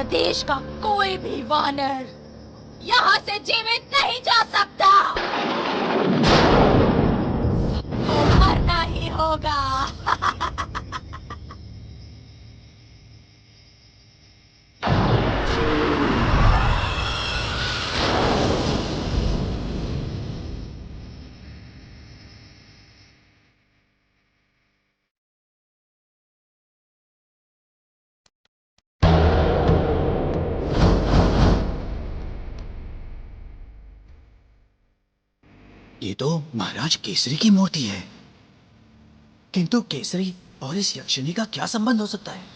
प्रदेश का कोई भी वानर यहाँ से जीवित नहीं जा सकता। सबको मरना ही होगा। ये तो महाराज केसरी की मूर्ति है, किंतु केसरी और इस यक्षिणी का क्या संबंध हो सकता है?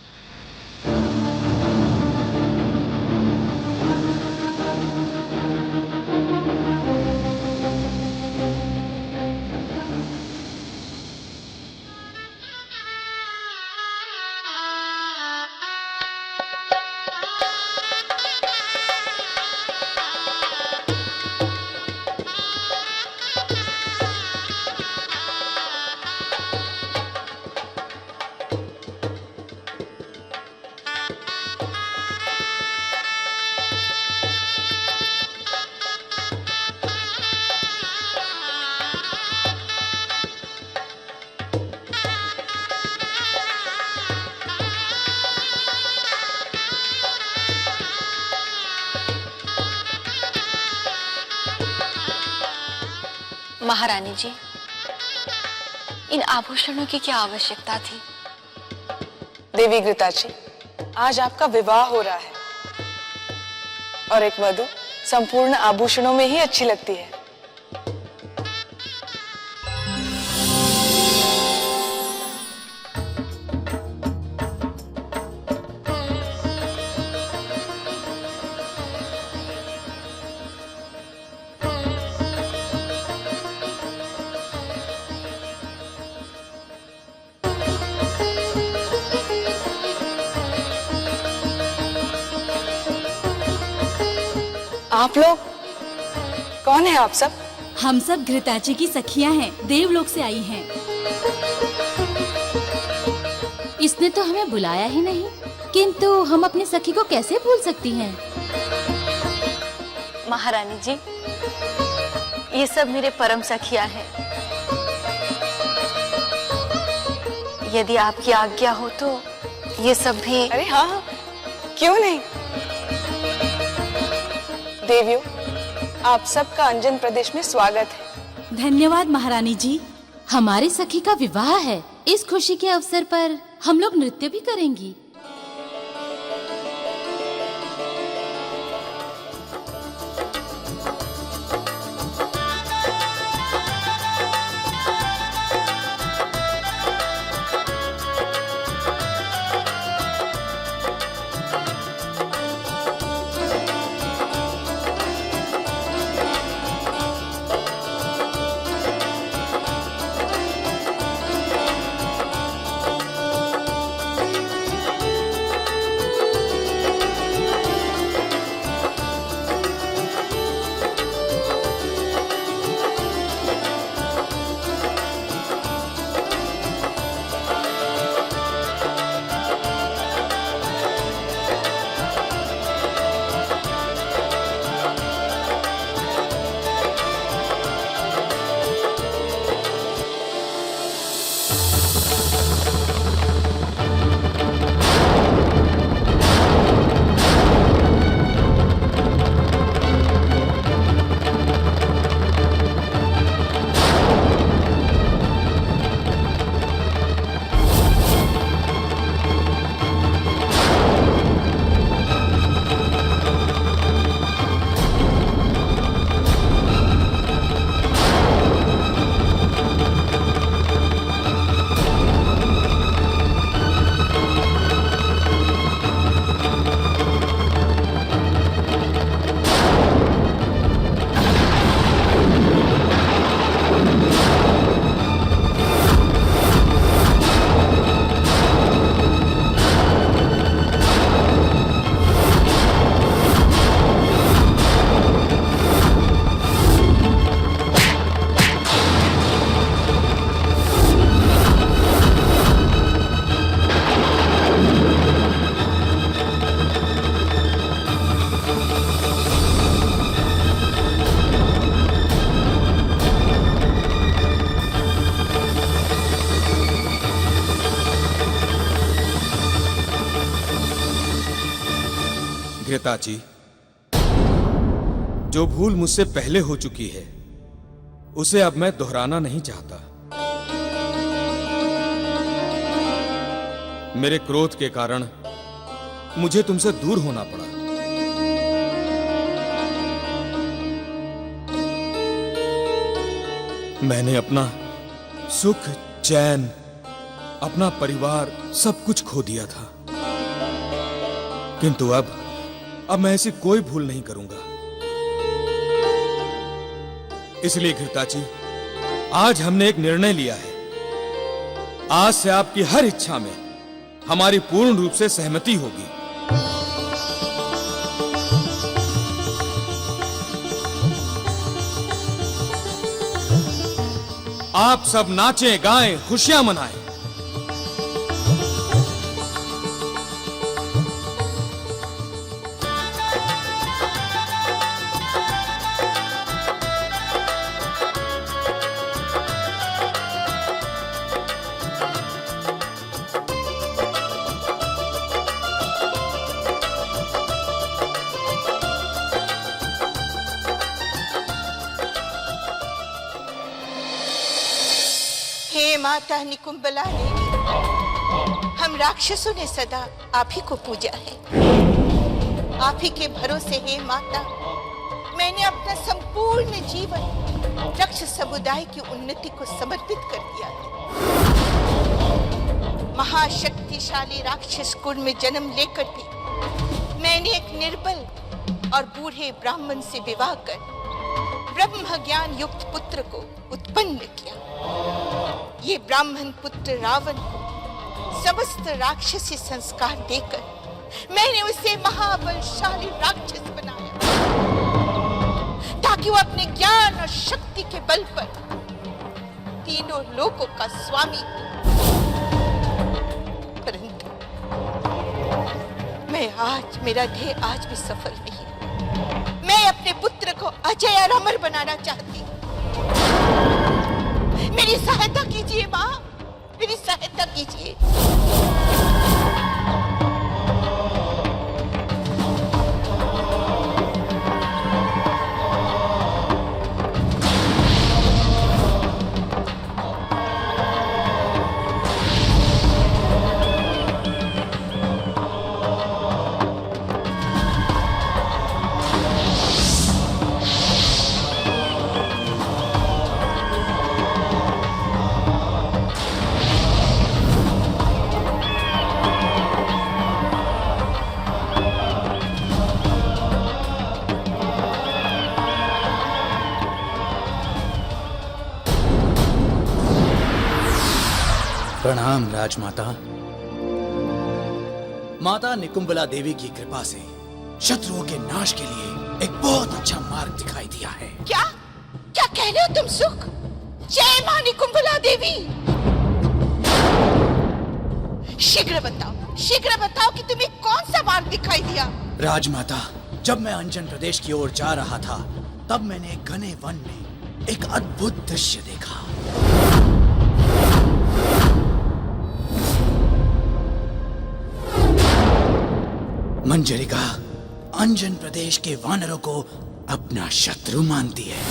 महारानी जी, इन आभूषणों की क्या आवश्यकता थी? देवी घृताची, आज आपका विवाह हो रहा है और एक वधू संपूर्ण आभूषणों में ही अच्छी लगती है। आप लोग कौन है? आप सब? हम सब घृताची की सखियां हैं, देवलोक से आई हैं। इसने तो हमें बुलाया ही नहीं, किंतु हम अपनी सखी को कैसे भूल सकती हैं? महारानी जी, ये सब मेरे परम सखियां हैं। यदि आपकी आज्ञा हो तो ये सब भी। अरे हाँ, क्यों नहीं। देवियों, आप सबका अंजन प्रदेश में स्वागत है। धन्यवाद महारानी जी। हमारी सखी का विवाह है, इस खुशी के अवसर पर हम लोग नृत्य भी करेंगी। घृताची, जो भूल मुझसे पहले हो चुकी है उसे अब मैं दोहराना नहीं चाहता। मेरे क्रोध के कारण मुझे तुमसे दूर होना पड़ा। मैंने अपना सुख, चैन, अपना परिवार सब कुछ खो दिया था, किंतु अब मैं ऐसी कोई भूल नहीं करूंगा। इसलिए घृताची, आज हमने एक निर्णय लिया है। आज से आपकी हर इच्छा में हमारी पूर्ण रूप से सहमति होगी। आप सब नाचें, गाएं, खुशियां मनाएं। हे माता निकुंबला देवी, हम राक्षसों ने सदा आप ही को पूजा है। आप ही के भरोसे हे माता, मैंने अपना संपूर्ण जीवन राक्षस समुदाय की उन्नति को समर्पित कर दिया है। महाशक्तिशाली राक्षस कुल में जन्म लेकर भी मैंने एक निर्बल और बूढ़े ब्राह्मण से विवाह कर ब्रह्म ज्ञान युक्त पुत्र को उत्पन्न किया। ये ब्राह्मण पुत्र रावण को समस्त राक्षसी संस्कार देकर मैंने उसे महाबलशाली राक्षस बनाया, ताकि वो अपने ज्ञान और शक्ति के बल पर तीनों लोकों का स्वामी हो। परंतु मेरा ध्येय आज भी सफल नहीं। मैं अपने पुत्र को अजय और अमर बनाना चाहती हूँ। मेरी सहायता कीजिए माँ, मेरी सहायता कीजिए। प्रणाम राजमाता। माता निकुंबला देवी की कृपा से शत्रुओं के नाश के लिए एक बहुत अच्छा मार्ग दिखाई दिया है। क्या क्या कह रहे हो तुम सुख? जय मां निकुंबला देवी। शीघ्र बताओ कि तुम्हें कौन सा मार्ग दिखाई दिया? राजमाता, जब मैं अंजन प्रदेश की ओर जा रहा था, तब मैंने एक घने वन में एक अद्भुत दृश्य देखा। मंजरिका अंजन प्रदेश के वानरों को अपना शत्रु मानती है।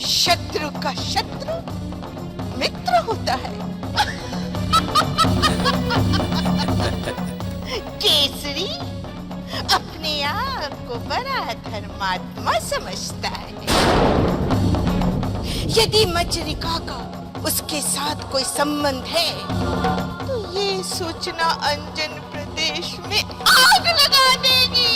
शत्रु का शत्रु मित्र होता है। केसरी अपने आप को बड़ा धर्मात्मा समझता है। यदि मंजरिका का उसके साथ कोई संबंध है, तो ये सूचना अंजन प्रदेश में आग लगा देगी।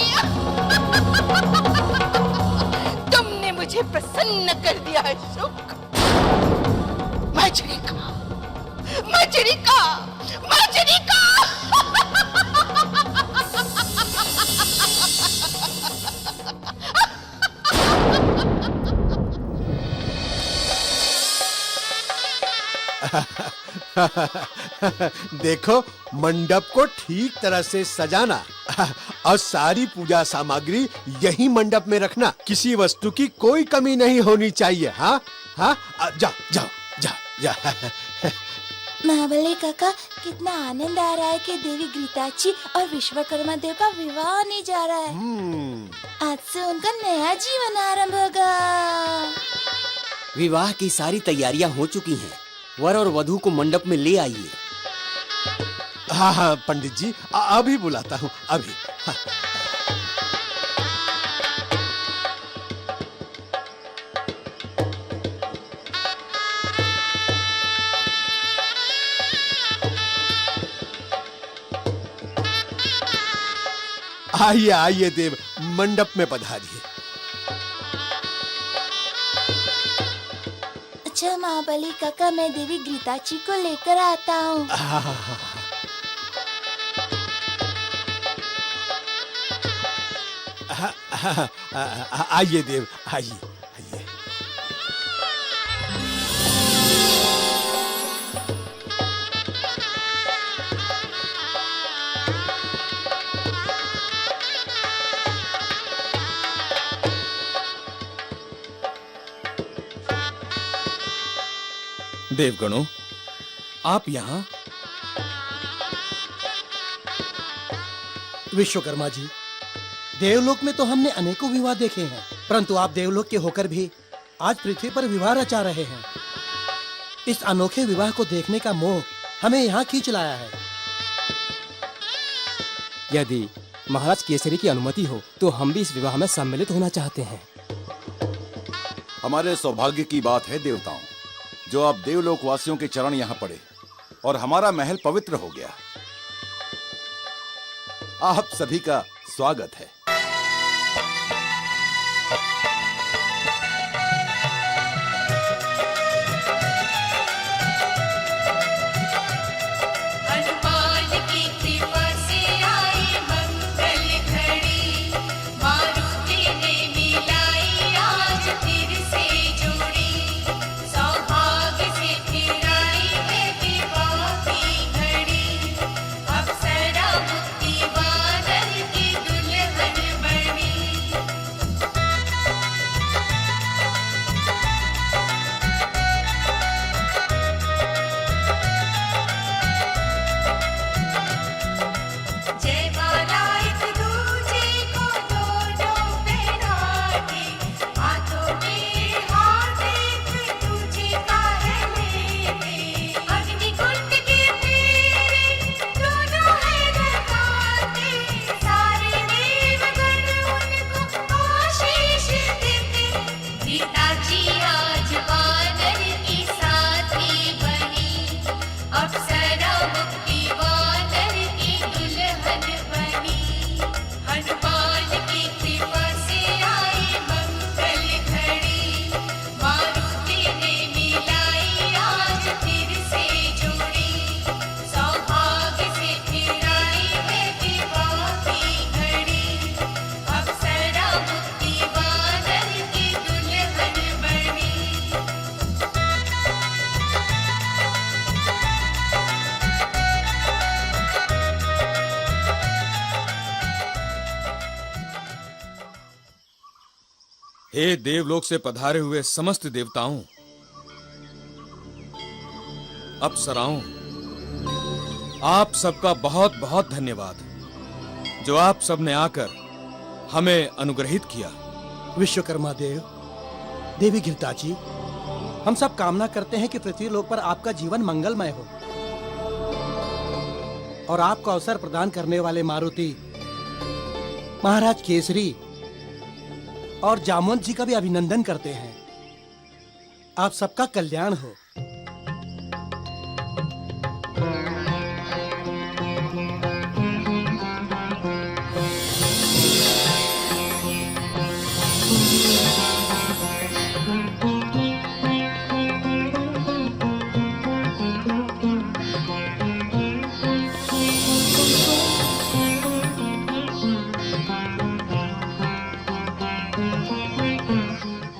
तुमने मुझे प्रसन्न कर दिया है सुख। मंजरिका, मंजरिका, मंजरिका। देखो, मंडप को ठीक तरह से सजाना और सारी पूजा सामग्री यही मंडप में रखना। किसी वस्तु की कोई कमी नहीं होनी चाहिए। हाँ हाँ, जाओ जाओ जाओ जाओ। महाबली काका, कितना आनंद आ रहा है कि देवी घृताची और विश्वकर्मा देव का विवाह होने जा रहा है। आज से उनका नया जीवन आरंभ होगा। विवाह की सारी तैयारियां हो चुकी हैं। वर और वधू को मंडप में ले आइए। हाँ हाँ पंडित जी, अभी बुलाता हूँ, अभी। हाँ। आइए आइए देव, मंडप में पधारिए। अच्छा महाबली काका, मैं देवी घृताची को लेकर आता हूँ। आइए देव, आइए आइए। देवगणों, आप यहाँ? विश्वकर्मा जी, देवलोक में तो हमने अनेकों विवाह देखे हैं, परंतु आप देवलोक के होकर भी आज पृथ्वी पर विवाह रचा रहे हैं। इस अनोखे विवाह को देखने का मोह हमें यहाँ खींच लाया है। यदि महाराज केसरी की अनुमति हो तो हम भी इस विवाह में सम्मिलित होना चाहते हैं। हमारे सौभाग्य की बात है देवताओं, जो आप देवलोक वासियों के चरण यहाँ पड़े और हमारा महल पवित्र हो गया। आप सभी का स्वागत है। हे देवलोक से पधारे हुए समस्त देवताओं, अप्सराओं, आप सबका बहुत बहुत धन्यवाद, जो आप सबने आकर हमें अनुग्रहित किया। विश्वकर्मा देव, देवी घृताची, हम सब कामना करते हैं कि पृथ्वी लोक पर आपका जीवन मंगलमय हो और आपको अवसर प्रदान करने वाले मारुति, महाराज केसरी और जामवंत जी का भी अभिनंदन करते हैं। आप सबका कल्याण हो।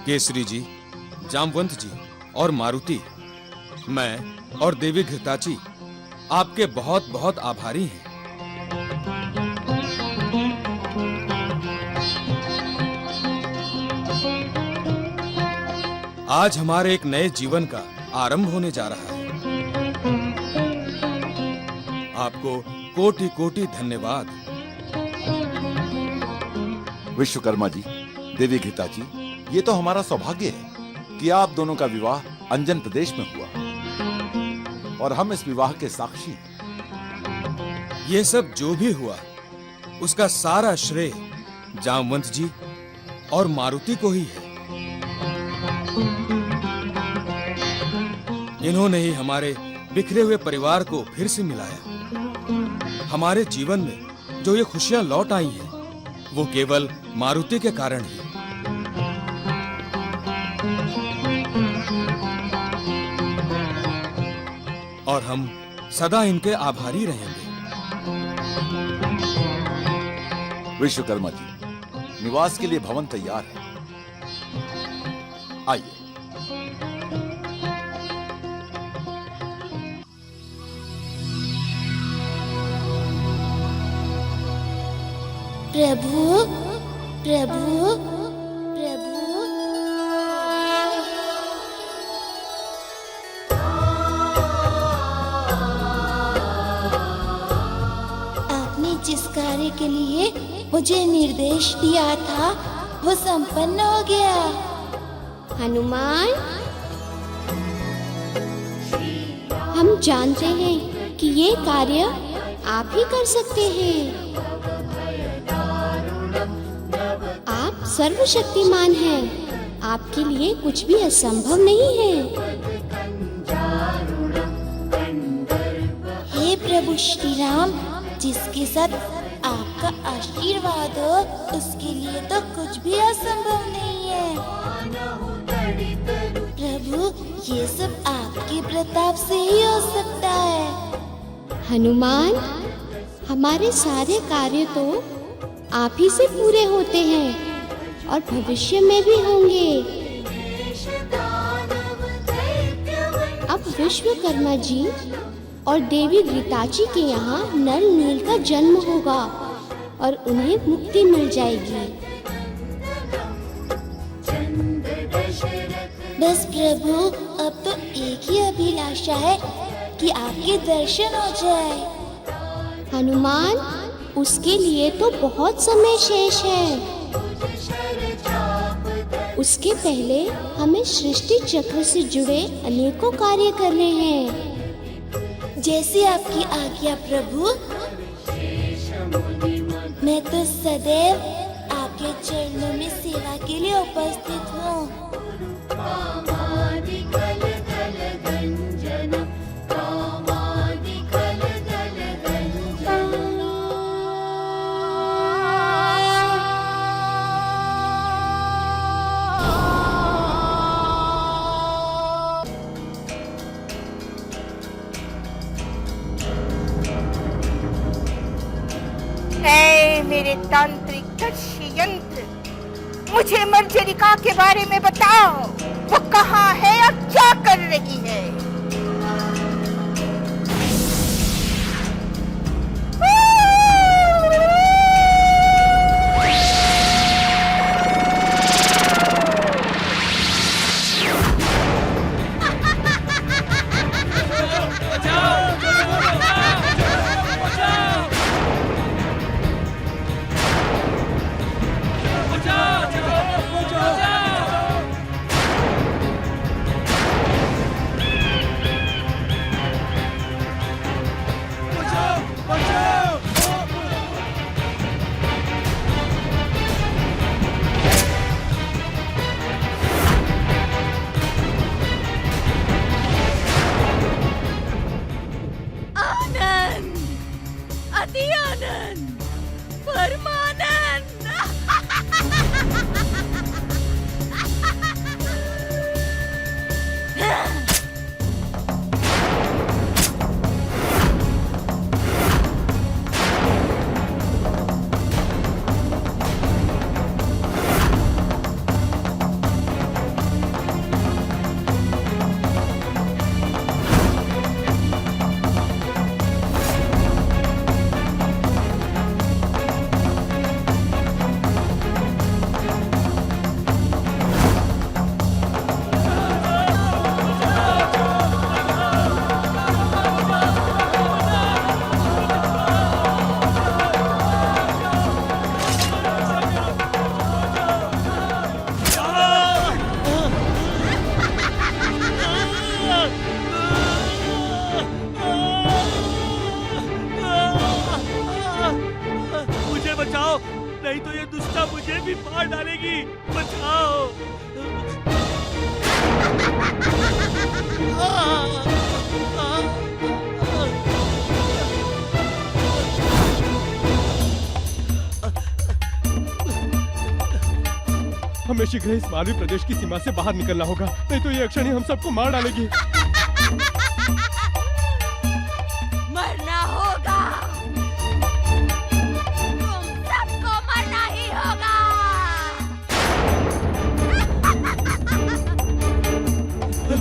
केसरी जी, जामवंत जी और मारुति, मैं और देवी घृताची आपके बहुत बहुत आभारी हैं। आज हमारे एक नए जीवन का आरंभ होने जा रहा है। आपको कोटि कोटि धन्यवाद। विश्वकर्मा जी, देवी घृता जी, ये तो हमारा सौभाग्य है कि आप दोनों का विवाह अंजन प्रदेश में हुआ और हम इस विवाह के साक्षी हैं। ये सब जो भी हुआ उसका सारा श्रेय जामवंत जी और मारुति को ही है। इन्होंने ही हमारे बिखरे हुए परिवार को फिर से मिलाया। हमारे जीवन में जो ये खुशियां लौट आई हैं, वो केवल मारुति के कारण ही। और हम सदा इनके आभारी रहेंगे। विश्वकर्मा जी, निवास के लिए भवन तैयार है, आइए। प्रभु, प्रभु, प्रभु। आपने जिस कार्य के लिए मुझे निर्देश दिया था, वो संपन्न हो गया। हनुमान, हम जानते हैं कि ये कार्य आप ही कर सकते हैं। आप सर्वशक्तिमान हैं। आपके लिए कुछ भी असंभव नहीं है। हे प्रभु श्री राम, जिसके साथ आपका आशीर्वाद हो, उसके लिए तो कुछ भी असंभव नहीं है। प्रभु, ये सब आपके प्रताप से ही हो सकता है। हनुमान, हमारे सारे कार्य तो आप ही से पूरे होते हैं और भविष्य में भी होंगे। अब विश्वकर्मा जी और देवी घृताची के यहाँ नल नील का जन्म होगा और उन्हें मुक्ति मिल जाएगी। बस प्रभु, अब तो एक ही अभिलाषा है कि आपके दर्शन हो जाए। हनुमान, उसके लिए तो बहुत समय शेष है। उसके पहले हमें सृष्टि चक्र से जुड़े अनेकों कार्य करने हैं। जैसे आपकी आज्ञा प्रभु। मैं तो सदैव आपके चरणों में सेवा के लिए उपस्थित हूँ। मेरे तांत्रिक दर्शी यंत्र, मुझे मर्जरिका के बारे में बताओ। वो कहाँ है और क्या कर रही है? बचाओ, नहीं तो ये दुष्टा मुझे भी मार डालेगी। बचाओ। हमें शीघ्र इस मालवी प्रदेश की सीमा से बाहर निकलना होगा, नहीं तो ये यक्षिणी हम सबको मार डालेगी। मरना होगा, तुम सबको मरना ही होगा।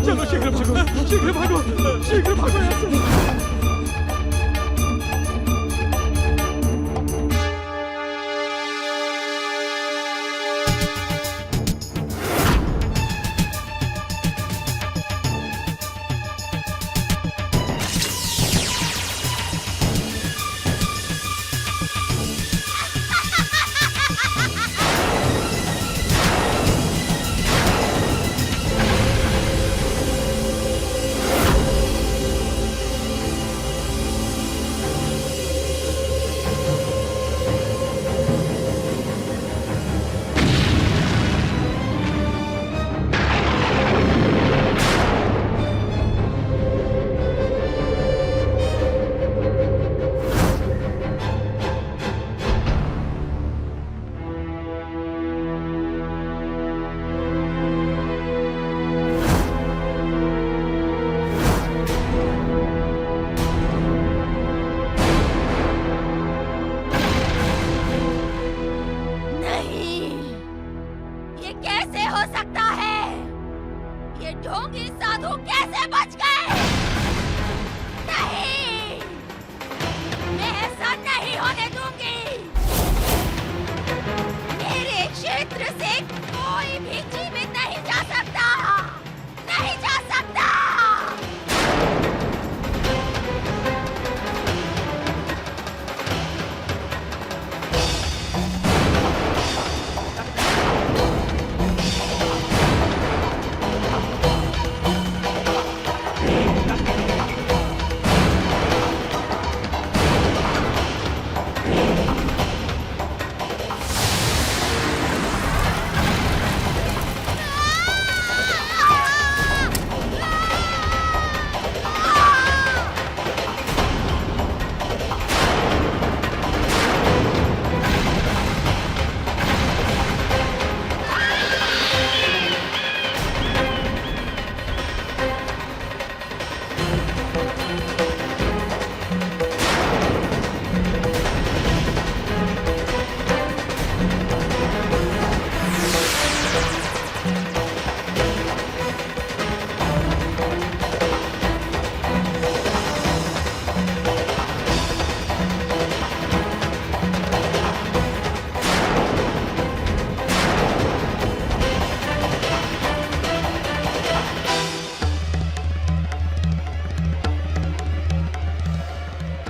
चलो शीघ्र भागो, शीघ्र भागो, शीघ्र भागो यहाँ से। ढोंगी साधु कैसे बच गए? नहीं, मैं ऐसा नहीं होने दूंगी। मेरे क्षेत्र से कोई भी जीवित नहीं जा सकता, नहीं जा सकता।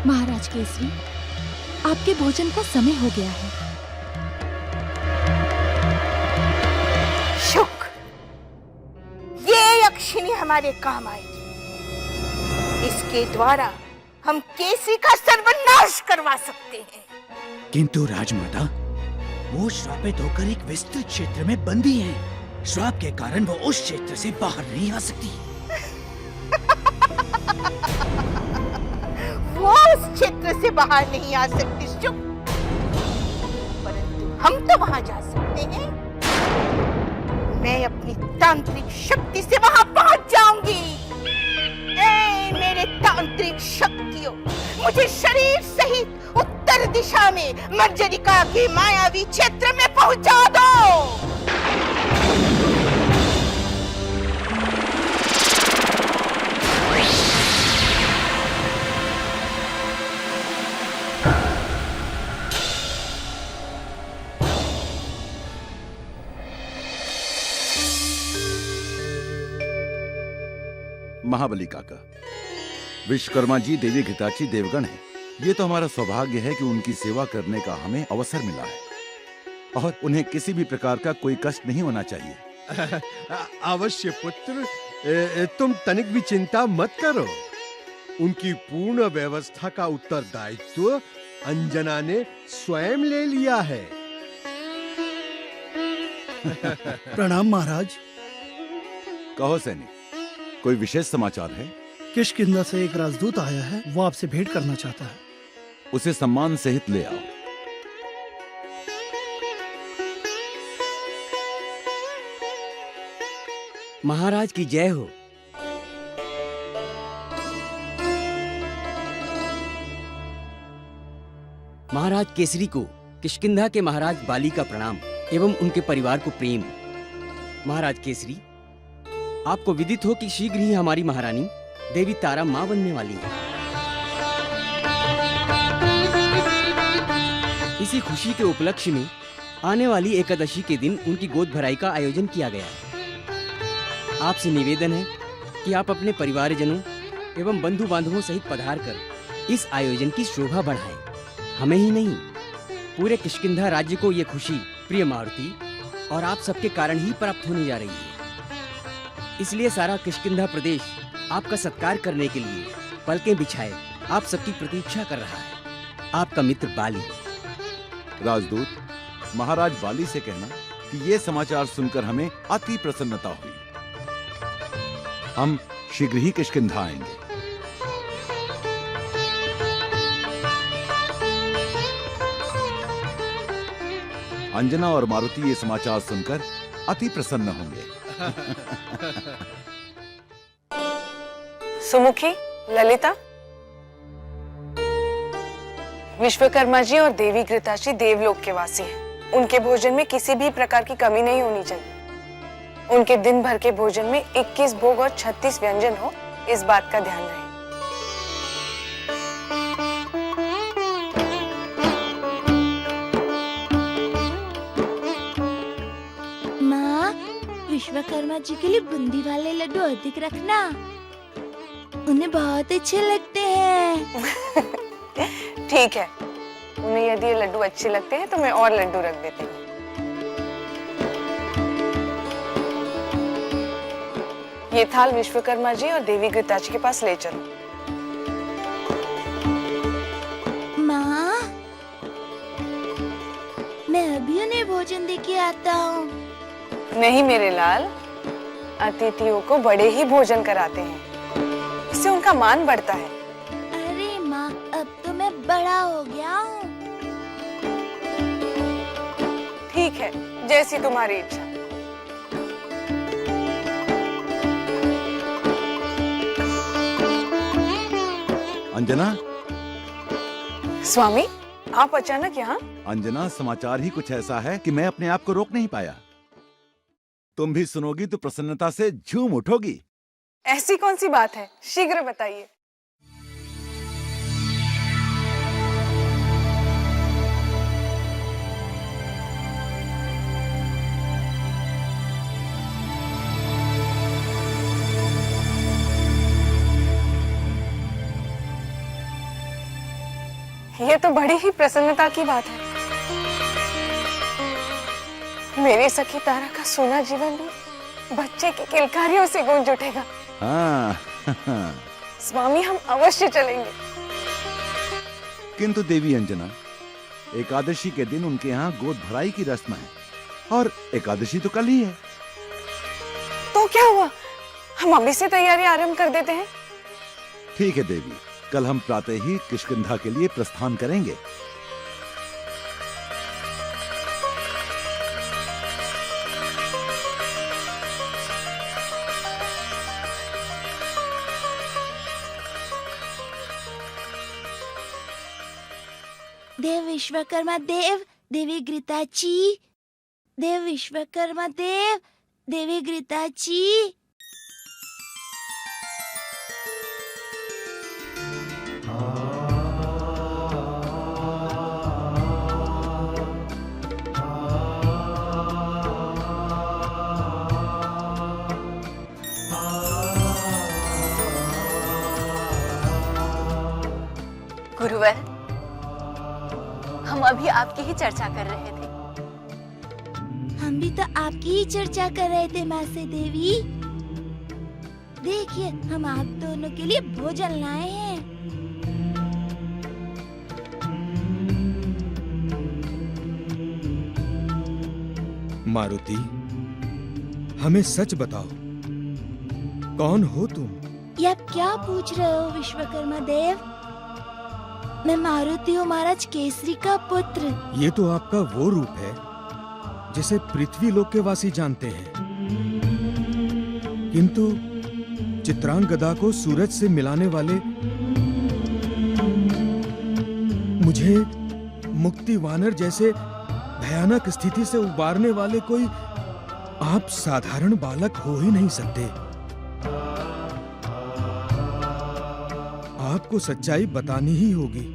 महाराज केसरी, आपके भोजन का समय हो गया है। शुक, ये यक्षिणी हमारे काम आएगी। इसके द्वारा हम केसरी का सर्वनाश करवा सकते हैं। किंतु राजमाता, वो श्रापित होकर एक विस्तृत क्षेत्र में बंदी है। श्राप के कारण वो उस क्षेत्र से बाहर नहीं आ सकती। वो उस क्षेत्र से बाहर नहीं आ सकती शुक, परंतु हम तो वहां जा सकते हैं। मैं अपनी तांत्रिक शक्ति से वहां पहुंच जाऊंगी। ए मेरे तांत्रिक शक्तियों, मुझे शरीर सहित उत्तर दिशा में मंजरिका के मायावी क्षेत्र में पहुंचा दो। महाबली काका, विश्वकर्मा जी देवी घृताची देवगण है। ये तो हमारा सौभाग्य है कि उनकी सेवा करने का हमें अवसर मिला है और उन्हें किसी भी प्रकार का कोई कष्ट नहीं होना चाहिए। अवश्य पुत्र, तुम तनिक भी चिंता मत करो। उनकी पूर्ण व्यवस्था का उत्तरदायित्व अंजना ने स्वयं ले लिया है। प्रणाम महाराज। कहो सैनिक, कोई विशेष समाचार है? किष्किंधा से एक राजदूत आया है, वो आपसे भेंट करना चाहता है। उसे सम्मान सहित ले आओ। महाराज की जय हो। महाराज केसरी को किष्किंधा के महाराज बाली का प्रणाम एवं उनके परिवार को प्रेम। महाराज केसरी, आपको विदित हो कि शीघ्र ही हमारी महारानी देवी तारा मां बनने वाली है। इसी खुशी के उपलक्ष्य में आने वाली एकादशी के दिन उनकी गोद भराई का आयोजन किया गया है। आपसे निवेदन है कि आप अपने परिवारजनों एवं बंधु बांधवों सहित पधार कर इस आयोजन की शोभा बढ़ाएं। हमें ही नहीं, पूरे किष्किंधा राज्य को ये खुशी प्रिय मारुति और आप सबके कारण ही प्राप्त होने जा रही है। इसलिए सारा किष्किंधा प्रदेश आपका सत्कार करने के लिए पलकें बिछाए आप सबकी प्रतीक्षा कर रहा है। आपका मित्र बाली। राजदूत, महाराज बाली से कहना कि ये समाचार सुनकर हमें अति प्रसन्नता हुई। हम शीघ्र ही किष्किंधा आएंगे। अंजना और मारुति ये समाचार सुनकर अति प्रसन्न होंगे। सुमुखी, ललिता, विश्वकर्मा जी और देवी घृताची देवलोक के वासी हैं। उनके भोजन में किसी भी प्रकार की कमी नहीं होनी चाहिए। उनके दिन भर के भोजन में 21 भोग और 36 व्यंजन हो, इस बात का ध्यान रहे। माँ, विश्वकर्मा जी के लिए बूंदी वाले लड्डू अधिक रखना, उन्हें बहुत अच्छे लगते हैं। ठीक है, उन्हें यदि ये लड्डू अच्छे लगते हैं तो मैं और लड्डू रख देती हूँ। ये थाल विश्वकर्मा जी और देवी घृताची के पास ले चलो। माँ, मैं अभी उन्हें भोजन दे के आता हूँ। नहीं मेरे लाल, अतिथियों को बड़े ही भोजन कराते हैं, इससे उनका मान बढ़ता है। अरे माँ, अब तो मैं बड़ा हो गया हूँ। ठीक है, जैसी तुम्हारी इच्छा। अंजना। स्वामी, आप अचानक यहाँ? अंजना, समाचार ही कुछ ऐसा है कि मैं अपने आप को रोक नहीं पाया। तुम भी सुनोगी तो प्रसन्नता से झूम उठोगी। ऐसी कौन सी बात है, शीघ्र बताइए। ये तो बड़ी ही प्रसन्नता की बात है। मेरी सखी तारा का सोना जीवन भी बच्चे की किलकारियों से गूंज उठेगा। हाँ। स्वामी, हम अवश्य चलेंगे। किंतु देवी अंजना, एकादशी के दिन उनके यहाँ गोद भराई की रस्म है और एकादशी तो कल ही है। तो क्या हुआ, हम अभी से तैयारी आरंभ कर देते हैं। ठीक है देवी, कल हम प्रातः ही किष्किंधा के लिए प्रस्थान करेंगे। देव विश्वकर्मा देव, देवी घृताची, देव विश्वकर्मा देव, देवी घृताची। गुरुवर, हम अभी आपकी ही चर्चा कर रहे थे। हम भी तो आपकी ही चर्चा कर रहे थे माँ से देवी। देखिए, हम आप दोनों के लिए भोजन लाए हैं। मारुति, हमें सच बताओ, कौन हो तुम? ये आप क्या पूछ रहे हो विश्वकर्मा देव? मैं मारुति हूँ, महाराज केसरी का पुत्र। ये तो आपका वो रूप है जिसे पृथ्वी लोक के वासी जानते हैं, किंतु चित्रांगदा को सूरज से मिलाने वाले, मुझे मुक्ति वानर जैसे भयानक स्थिति से उबारने वाले कोई आप साधारण बालक हो ही नहीं सकते। आपको सच्चाई बतानी ही होगी।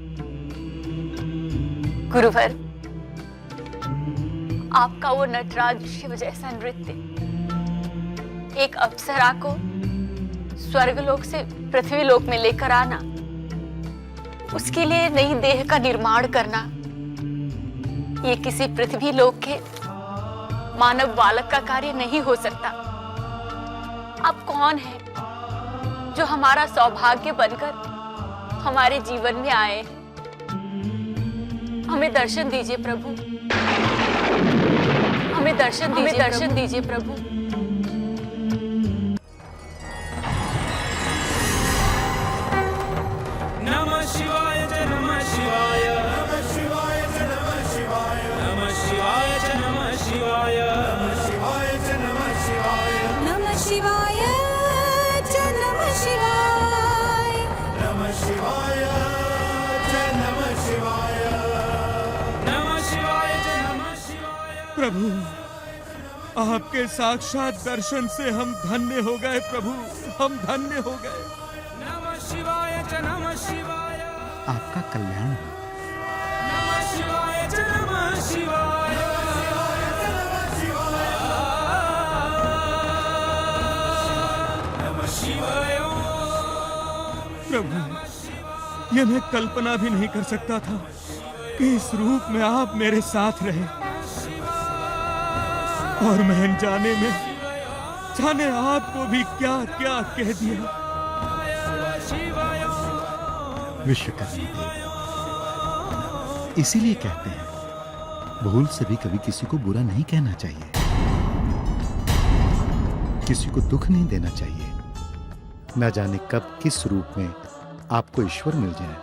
गुरुवर, आपका वो नटराज शिव जैसा नृत्य एक अप्सरा को स्वर्गलोक से पृथ्वीलोक में लेकर आना, उसके लिए नई देह का निर्माण करना, ये किसी पृथ्वीलोक के मानव बालक का कार्य नहीं हो सकता। आप कौन हैं जो हमारा सौभाग्य बनकर हमारे जीवन में आए? हमें दर्शन दीजिए प्रभु, हमें दर्शन दीजिए प्रभु। नमः शिवाय च नमः शिवाय, नमः शिवाय च नमः शिवाय, नमः शिवाय च नमः शिवाय, नमः शिवाय च नमः शिवाय, नमः शिवाय च नमः शिवाय, नमः शिवाय च नमः शिवाय, नमः शिवाय च नमः शिवाय। प्रभु, आपके साक्षात दर्शन से हम धन्य हो गए प्रभु, हम धन्य हो गए। नमः शिवाय च नमः शिवाय, आपका कल्याण हो। नमः शिवाय च नमः शिवाय, नमः शिवाय। प्रभु, ये मैं कल्पना भी नहीं कर सकता था कि इस रूप में आप मेरे साथ रहे, और मैं जाने आपको भी क्या क्या कह दिया। विश्वकर्मा देव, इसीलिए कहते हैं भूल से भी कभी किसी को बुरा नहीं कहना चाहिए, किसी को दुख नहीं देना चाहिए। न जाने कब किस रूप में आपको ईश्वर मिल जाए।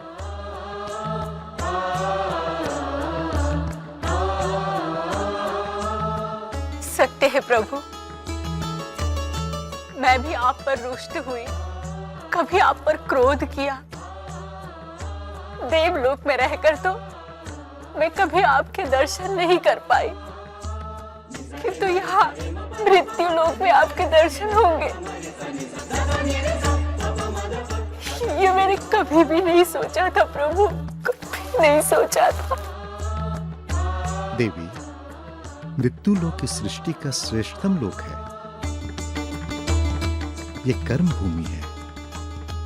सत्य है प्रभु, मैं भी आप पर रुष्ट हुई, कभी आप पर क्रोध किया। देवलोक में रहकर तो मैं कभी आपके दर्शन नहीं कर पाई, किंतु यहाँ मृत्यु लोक में आपके दर्शन होंगे, ये मैंने कभी भी नहीं सोचा था प्रभु, कभी नहीं सोचा था। देवी, मृत्यु लोक इस सृष्टि का श्रेष्ठतम लोक है। ये कर्म भूमि है।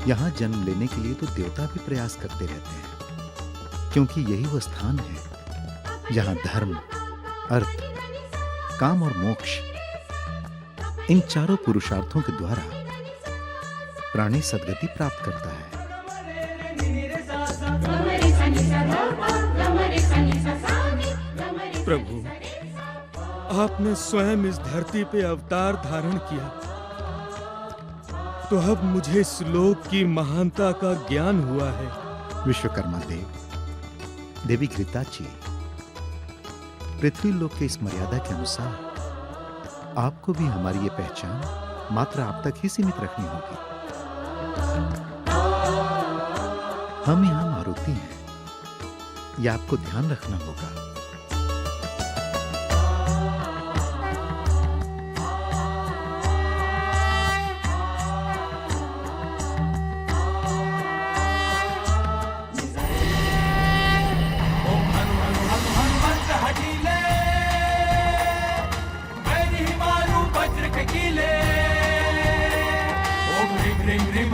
यहाँ जन्म लेने के लिए तो देवता भी प्रयास करते रहते हैं, क्योंकि यही वो स्थान है जहाँ धर्म, अर्थ, काम और मोक्ष, इन चारों पुरुषार्थों के द्वारा प्राणी सद्गति प्राप्त करता है। प्रभु, आपने स्वयं इस धरती पे अवतार धारण किया, तो अब मुझे इस लोक की महानता का ज्ञान हुआ है। विश्वकर्मा देव, देवी घृताची, पृथ्वी लोक के इस मर्यादा के अनुसार आपको भी हमारी ये पहचान मात्र आप तक ही सीमित रखनी होगी। हम यहाँ मारुति हैं, यह आपको ध्यान रखना होगा।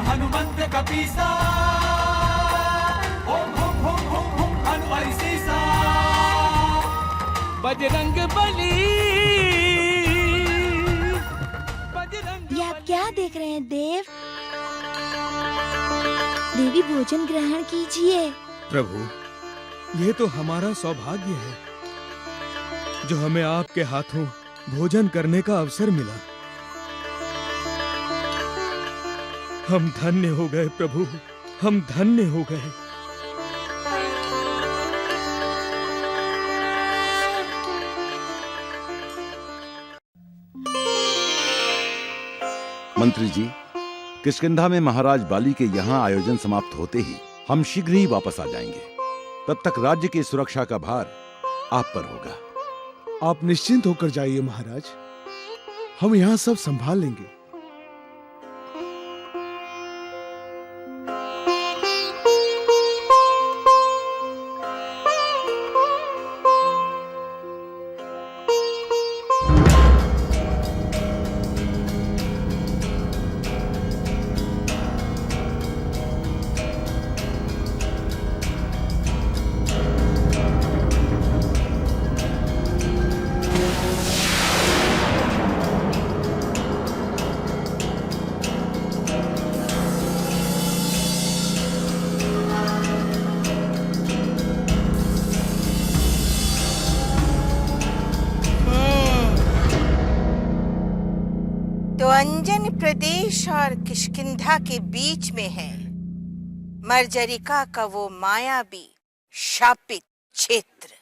हनुमंत कपीसा, ओम हुम हुम हुम हुम हनु ऐसीसा, बजरंग बली। ये आप क्या देख रहे हैं देव? देवी, भोजन ग्रहण कीजिए। प्रभु, ये तो हमारा सौभाग्य है जो हमें आपके हाथों भोजन करने का अवसर मिला। हम धन्य हो गए प्रभु, हम धन्य हो गए। मंत्री जी, किष्किंधा में महाराज बाली के यहाँ आयोजन समाप्त होते ही हम शीघ्र ही वापस आ जाएंगे। तब तक राज्य की सुरक्षा का भार आप पर होगा। आप निश्चिंत होकर जाइए महाराज, हम यहाँ सब संभाल लेंगे। तो अंजन प्रदेश और किष्किंधा के बीच में है मर्जरिका का वो मायावी शापित क्षेत्र।